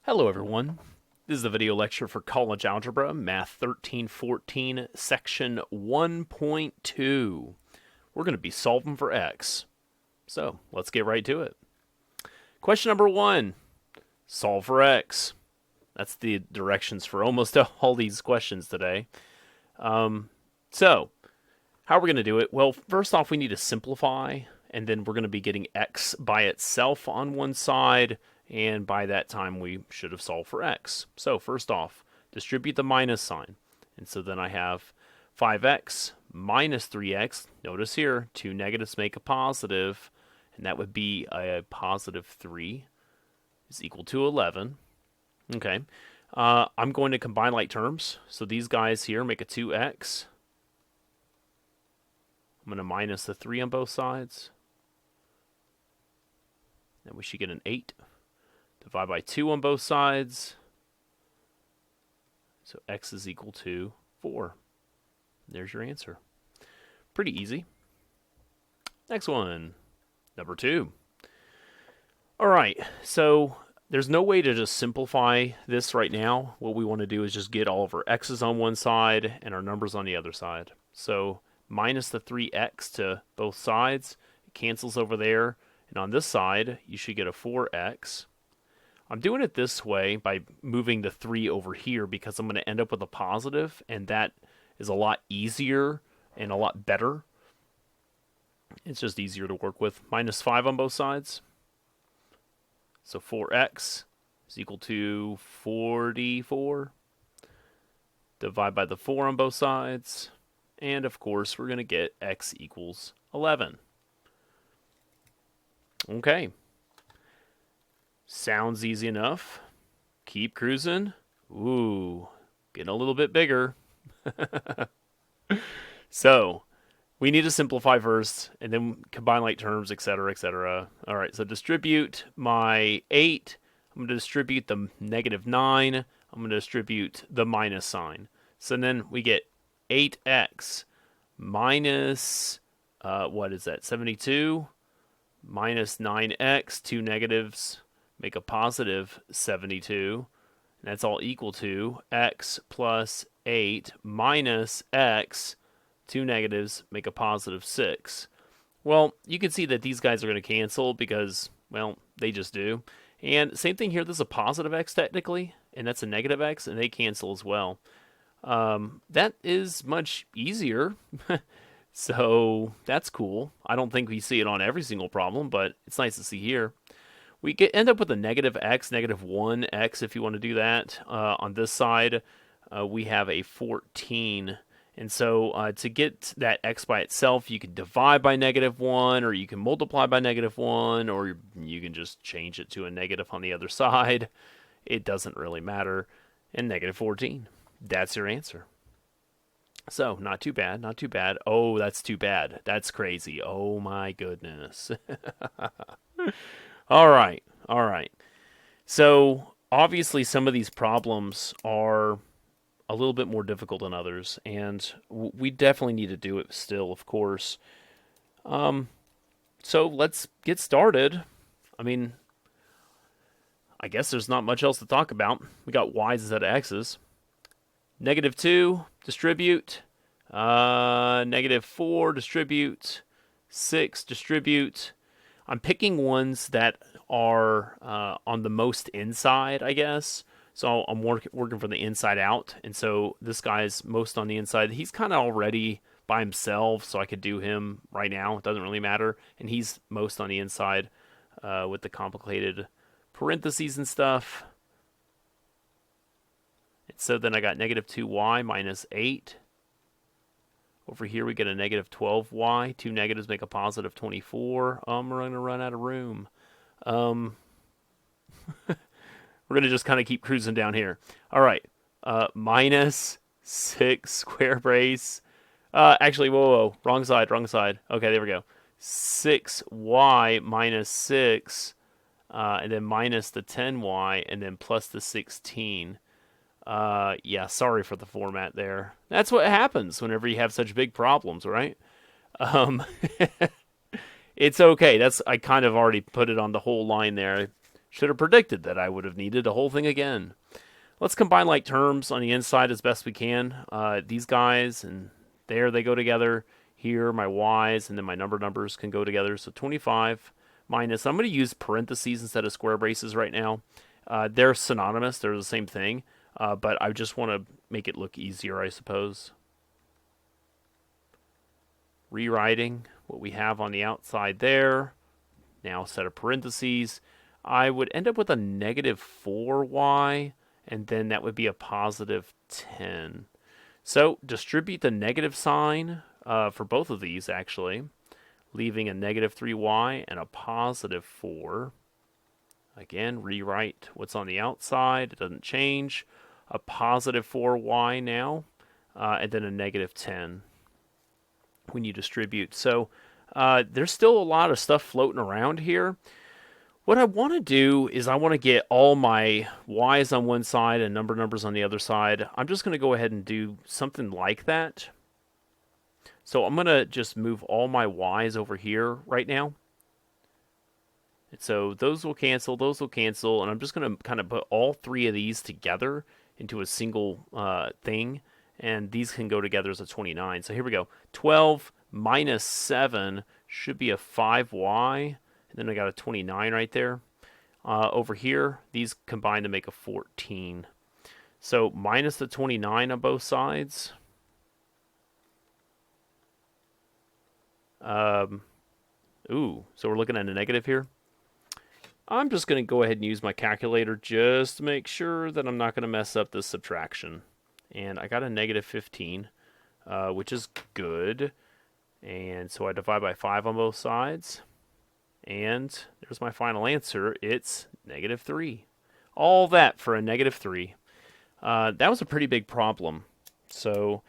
Hello everyone. This is the video lecture for College Algebra, Math 1314, Section 1.2. We're going to be solving for x. So, let's get right to it. Question number 1. Solve for x. That's the directions for almost all these questions today. So, how are we going to do it? Well, first off, we need to simplify, and then we're going to be getting x by itself on one side, and by that time we should have solved for x. So first off, distribute the minus sign. And so then I have 5x minus 3x. Notice here, two negatives make a positive, and that would be a positive 3 is equal to 11. Okay. I'm going to combine like terms. So these guys here make a 2x. I'm going to minus the 3 on both sides. And we should get an 8. Divide by 2 on both sides. So x is equal to 4. There's your answer. Pretty easy. Next one. Number 2. All right, so there's no way to just simplify this right now. What we want to do is just get all of our x's on one side and our numbers on the other side. So minus the 3x to both sides. It cancels over there. And on this side, you should get a 4x. I'm doing it this way by moving the 3 over here because I'm going to end up with a positive, and that is a lot easier and a lot better. It's just easier to work with. Minus 5 on both sides. So 4x is equal to 44. Divide by the 4 on both sides. And of course, we're going to get x equals 11. Okay. Sounds easy enough. Keep cruising. Ooh, getting a little bit bigger. So, we need to simplify first, and then combine like terms, etc., etc. All right, so distribute my 8. I'm going to distribute the negative 9. I'm going to distribute the minus sign. So then we get 8x minus, what is that, 72? Minus 9x, two negatives, make a positive 72. And that's all equal to x plus 8 minus x, two negatives, make a positive 6. Well, you can see that these guys are going to cancel because, well, they just do. And same thing here, this is a positive x technically, and that's a negative x, and they cancel as well. That is much easier. So that's cool. I don't think we see it on every single problem, but it's nice to see here. We end up with a negative x, negative 1x if you want to do that. On this side, we have a 14. And so to get that x by itself, you can divide by negative 1, or you can multiply by negative 1, or you can just change it to a negative on the other side. It doesn't really matter. And negative 14. That's your answer. So, not too bad, not too bad. Oh, that's too bad. That's crazy. Oh my goodness. All right. So, obviously some of these problems are a little bit more difficult than others, and we definitely need to do it still, of course. So, let's get started. I mean, I guess there's not much else to talk about. We got y's instead of x's. Negative 2, distribute. Negative 4, distribute. 6, distribute. I'm picking ones that are on the most inside, I guess. So I'm working from the inside out. And so this guy's most on the inside. He's kind of already by himself, so I could do him right now. It doesn't really matter. And he's most on the inside with the complicated parentheses and stuff. So then I got negative 2y minus 8. Over here we get a negative 12y. Two negatives make a positive 24. We're going to run out of room. We're going to just kind of keep cruising down here. All right. Minus 6 square brace. Actually, whoa. Wrong side. Okay, there we go. 6y minus 6. And then minus the 10y. And then plus the 16. Yeah, sorry for the format there. That's what happens whenever you have such big problems, right? It's okay. I kind of already put it on the whole line there. Should have predicted that I would have needed the whole thing again. Let's combine like terms on the inside as best we can. These guys and there they go together. Here my y's and then my numbers can go together. So 25 minus, I'm going to use parentheses instead of square braces right now. They're synonymous. They're the same thing. But I just want to make it look easier, I suppose. Rewriting what we have on the outside there. Now set of parentheses. I would end up with a negative 4y, and then that would be a positive 10. So distribute the negative sign for both of these, actually, leaving a negative 3y and a positive 4. Again, rewrite what's on the outside. It doesn't change. A positive 4y now, and then a negative 10 when you distribute. So there's still a lot of stuff floating around here. What I want to do is I want to get all my y's on one side and numbers on the other side. I'm just going to go ahead and do something like that. So I'm going to just move all my y's over here right now. And so those will cancel, and I'm just going to kind of put all three of these together into a single thing, and these can go together as a 29. So here we go. 12 minus 7 should be a 5y. And then I got a 29 right there. Over here, these combine to make a 14. So minus the 29 on both sides. So we're looking at a negative here. I'm just going to go ahead and use my calculator just to make sure that I'm not going to mess up this subtraction. And I got a negative 15, which is good. And so I divide by 5 on both sides. And there's my final answer. It's negative 3. All that for a negative 3. That was a pretty big problem. So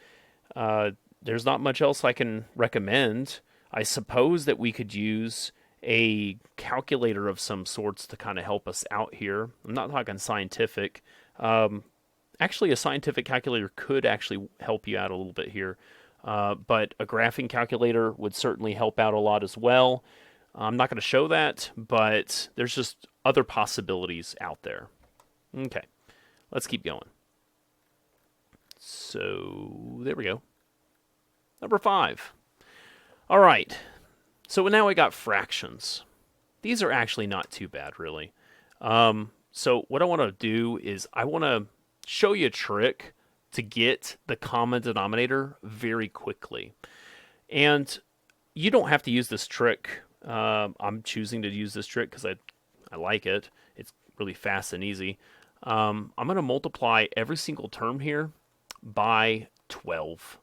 there's not much else I can recommend. I suppose that we could use a calculator of some sorts to kind of help us out here. I'm not talking scientific. Actually, a scientific calculator could actually help you out a little bit here. But a graphing calculator would certainly help out a lot as well. I'm not going to show that, but there's just other possibilities out there. Okay, let's keep going. So there we go. Number 5. All right, so now we got fractions. These are actually not too bad, really. So what I want to do is I want to show you a trick to get the common denominator very quickly. And you don't have to use this trick. I'm choosing to use this trick because I like it. It's really fast and easy. I'm going to multiply every single term here by 12.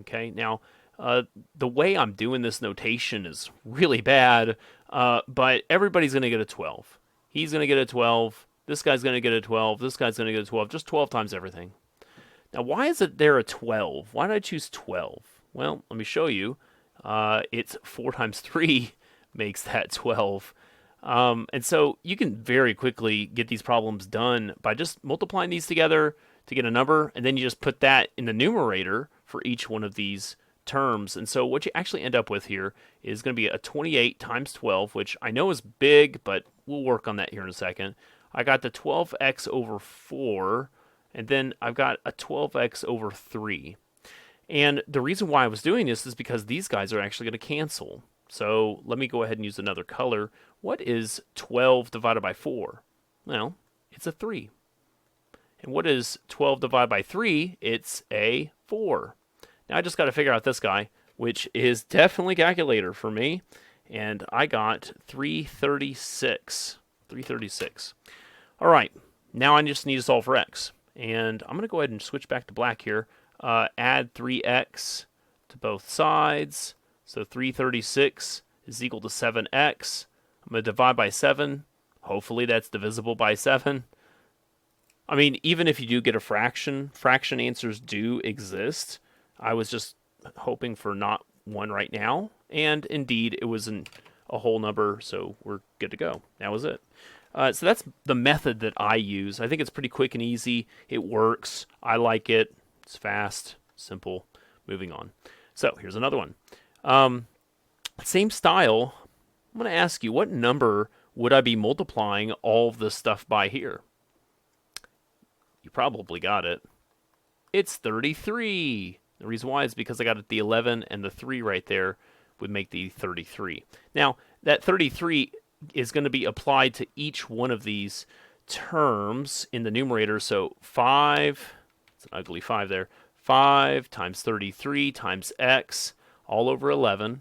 Okay, now the way I'm doing this notation is really bad, but everybody's going to get a 12. He's going to get a 12. This guy's going to get a 12. This guy's going to get a 12. Just 12 times everything. Now, why is it there a 12? Why did I choose 12? Well, let me show you. It's 4 times 3 makes that 12. And so you can very quickly get these problems done by just multiplying these together to get a number, and then you just put that in the numerator for each one of these terms. And so what you actually end up with here is going to be a 28 times 12, which I know is big, but we'll work on that here in a second. I got the 12x over 4, and then I've got a 12x over 3. And the reason why I was doing this is because these guys are actually going to cancel. So let me go ahead and use another color. What is 12 divided by 4? Well, it's a 3. And what is 12 divided by 3? It's a 4. Now I just got to figure out this guy, which is definitely calculator for me. And I got 336. 336. All right, now I just need to solve for x. And I'm going to go ahead and switch back to black here. Add 3x to both sides. So 336 is equal to 7x. I'm going to divide by 7. Hopefully that's divisible by 7. I mean, even if you do get a fraction answers do exist. I was just hoping for not one right now. And indeed, it was a whole number, so we're good to go. That was it. So that's the method that I use. I think it's pretty quick and easy. It works. I like it. It's fast, simple. Moving on. So here's another one. Same style. I'm going to ask you, what number would I be multiplying all of this stuff by here? You probably got it. It's 33. The reason why is because I got the 11 and the 3 right there would make the 33. Now, that 33 is going to be applied to each one of these terms in the numerator. So 5, it's an ugly 5 there, 5 times 33 times x all over 11.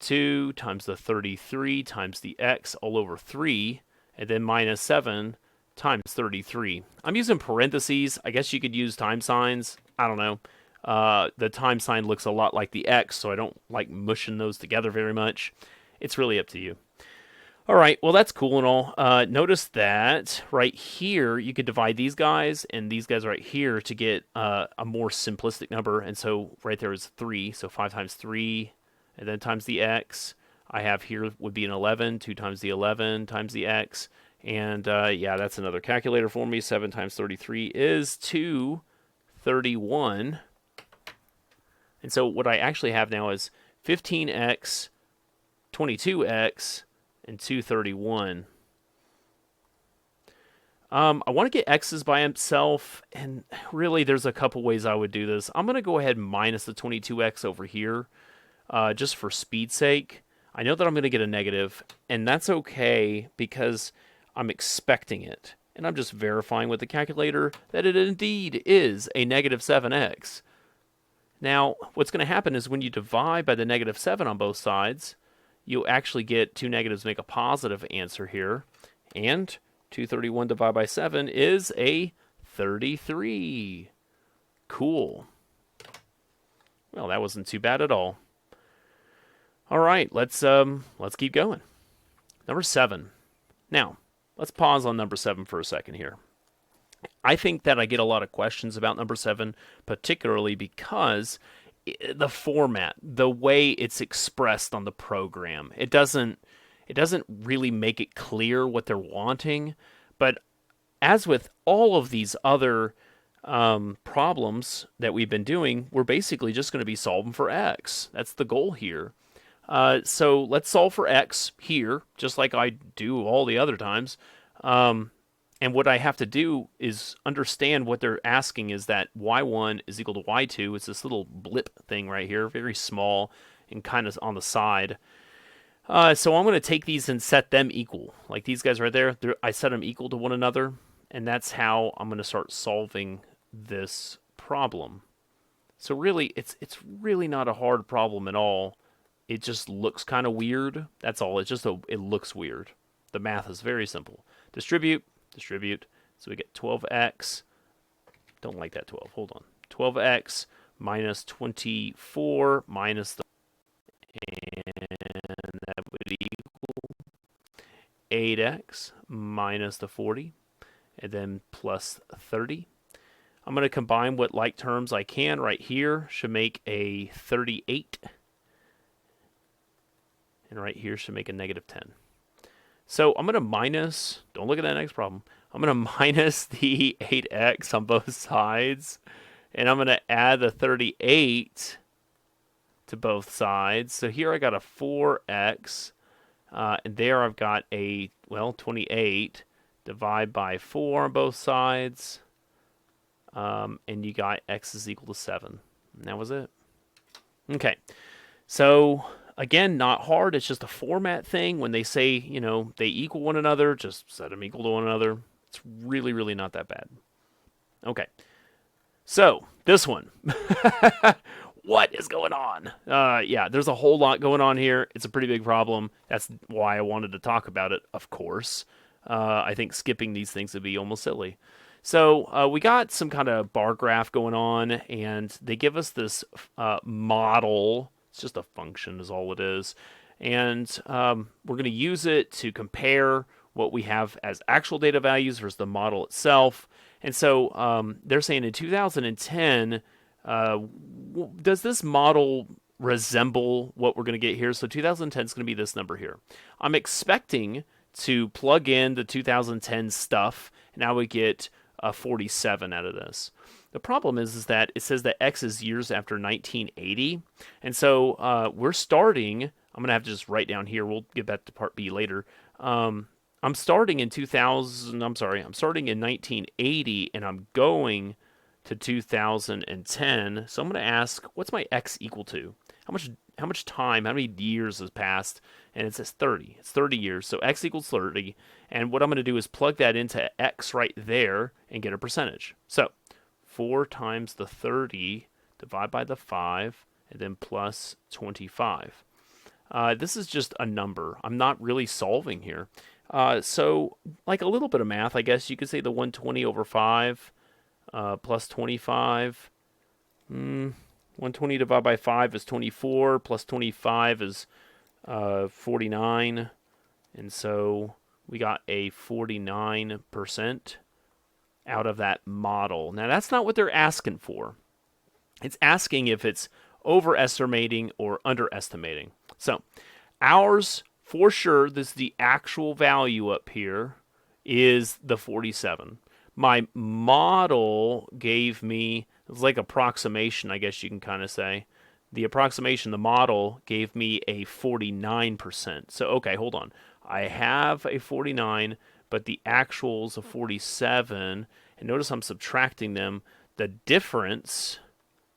2 times the 33 times the x all over 3. And then minus 7 times 33. I'm using parentheses. I guess you could use time signs. I don't know. The time sign looks a lot like the x, so I don't like mushing those together very much. It's really up to you. All right, well, that's cool and all. Notice that right here, you could divide these guys and these guys right here to get a more simplistic number. And so right there is 3. So 5 times 3, and then times the x. I have here would be an 11. 2 times the 11 times the x. And yeah, that's another calculator for me. 7 times 33 is 231. And so what I actually have now is 15x, 22x, and 231. I want to get x's by himself, and really there's a couple ways I would do this. I'm going to go ahead and minus the 22x over here, just for speed's sake. I know that I'm going to get a negative, and that's okay because I'm expecting it. And I'm just verifying with the calculator that it indeed is a negative 7x. Now, what's going to happen is when you divide by the negative 7 on both sides, you'll actually get two negatives make a positive answer here. And 231 divided by 7 is a 33. Cool. Well, that wasn't too bad at all. All right, let's keep going. Number 7. Now, let's pause on number 7 for a second here. I think that I get a lot of questions about number 7, particularly because the format, the way it's expressed on the program, it doesn't really make it clear what they're wanting. But as with all of these other problems that we've been doing, we're basically just going to be solving for x. That's the goal here. So let's solve for x here, just like I do all the other times. And what I have to do is understand what they're asking is that y1 is equal to y2. It's this little blip thing right here, very small and kind of on the side. So I'm going to take these and set them equal. Like these guys right there, I set them equal to one another. And that's how I'm going to start solving this problem. So really, it's really not a hard problem at all. It just looks kind of weird. That's all. It looks weird. The math is very simple. Distribute. So we get 12x. Don't like that 12. Hold on. 12x minus 24 minus the... And that would equal 8x minus the 40. And then plus 30. I'm going to combine what like terms I can right here. Should make a 38. And right here should make a negative 10. So I'm going to minus, don't look at that next problem. I'm going to minus the 8x on both sides. And I'm going to add the 38 to both sides. So here I got a 4x. And there I've got a, 28. Divide by 4 on both sides. And you got x is equal to 7. And that was it. Okay. So... again, not hard. It's just a format thing. When they say, they equal one another, just set them equal to one another. It's really, really not that bad. Okay. So, this one. What is going on? Yeah, there's a whole lot going on here. It's a pretty big problem. That's why I wanted to talk about it, of course. I think skipping these things would be almost silly. So, we got some kind of bar graph going on, and they give us this model. It's just a function is all it is. And we're going to use it to compare what we have as actual data values versus the model itself. And so they're saying in 2010, does this model resemble what we're going to get here? So 2010 is going to be this number here. I'm expecting to plug in the 2010 stuff, and I would get 47 out of this. The problem is that it says that X is years after 1980. And so we're starting, I'm going to have to just write down here, we'll get back to part B later. I'm starting in 2000. I'm sorry, I'm starting in 1980, and I'm going to 2010. So I'm going to ask, what's my x equal to? How much time? How many years has passed? And it says 30. It's 30 years. So x equals 30. And what I'm going to do is plug that into x right there and get a percentage. So 4 times the 30, divide by the 5, and then plus 25. This is just a number. I'm not really solving here. So, like a little bit of math, I guess you could say the 120 over 5 plus 25. 120 divided by 5 is 24, plus 25 is 49. And so we got a 49% out of that model. Now, that's not what they're asking for. It's asking if it's overestimating or underestimating. So ours, for sure, this is the actual value up here, is the 47. My model gave me, it's like approximation, I guess you can kind of say. The approximation, the model, gave me a 49%. So, okay, hold on. I have a 49, but the actual is a 47. And notice I'm subtracting them. The difference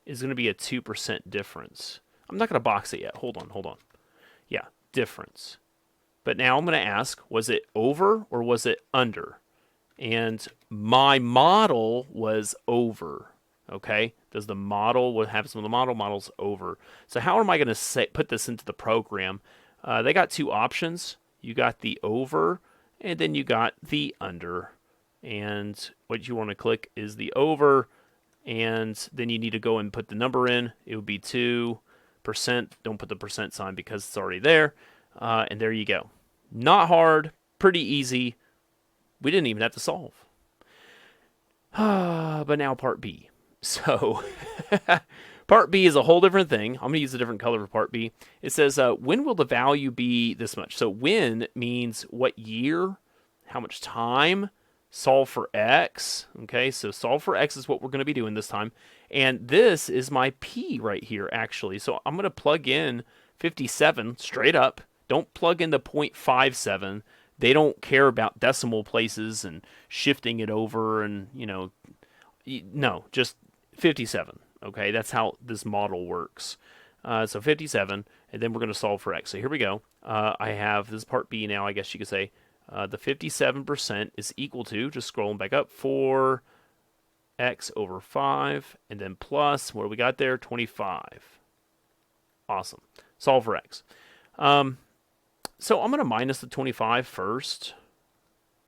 is going to be a 2% difference. I'm not going to box it yet. Hold on. Yeah, difference. But now I'm going to ask, was it over or was it under? And my model was over. Okay? Does the model, what happens when the model's over? So how am I going to put this into the program? They got two options. You got the over, and then you got the under. And what you want to click is the over, and then you need to go and put the number in. It would be 2%. Don't put the percent sign because it's already there. And there you go. Not hard, pretty easy. We didn't even have to solve. But now part B. So part B is a whole different thing. I'm going to use a different color for part B. It says, when will the value be this much? So when means what year, how much time, solve for x. Okay, so solve for x is what we're going to be doing this time. And this is my P right here, actually. So I'm going to plug in 57 straight up. Don't plug in the 0.57. They don't care about decimal places and shifting it over and, no, just 57. Okay, that's how this model works. So 57, and then we're going to solve for x. So here we go. I have, this is part B now, I guess you could say. The 57% is equal to, just scrolling back up, 4x over 5, and then plus, what do we got there? 25. Awesome. Solve for x. So I'm going to minus the 25 first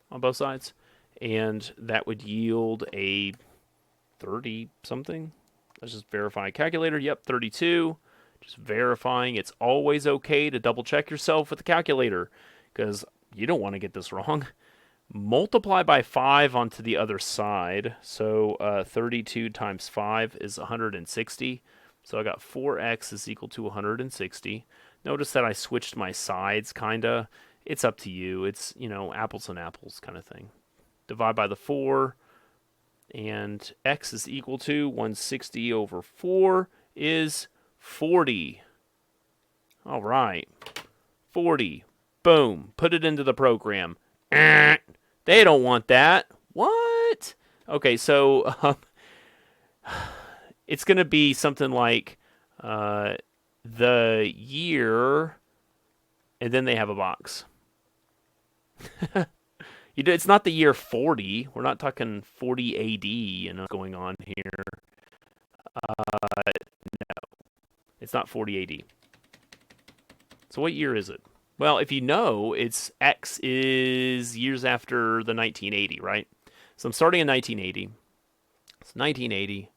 on both sides, and that would yield a 30-something. Let's just verify calculator. Yep, 32. Just verifying. It's always okay to double check yourself with the calculator because you don't want to get this wrong. Multiply by 5 onto the other side. So 32 times 5 is 160. So I got 4x is equal to 160. Notice that I switched my sides, kinda. It's up to you. It's, apples and apples kind of thing. Divide by the 4, and x is equal to 160 over 4 is 40. All right. 40. Boom. Put it into the program. They don't want that. What? Okay, so it's going to be something like the year, and then they have a box. It's not the year 40. We're not talking 40 AD, going on here. No, it's not 40 AD. So what year is it? Well, if you know, it's X is years after the 1980, right? So I'm starting in 1980. It's 1980.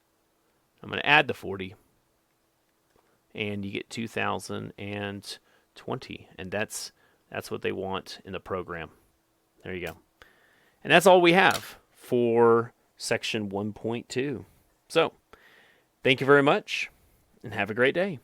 I'm going to add the 40. And you get 2020. And that's what they want in the program. There you go. And that's all we have for section 1.2. So, thank you very much, and have a great day.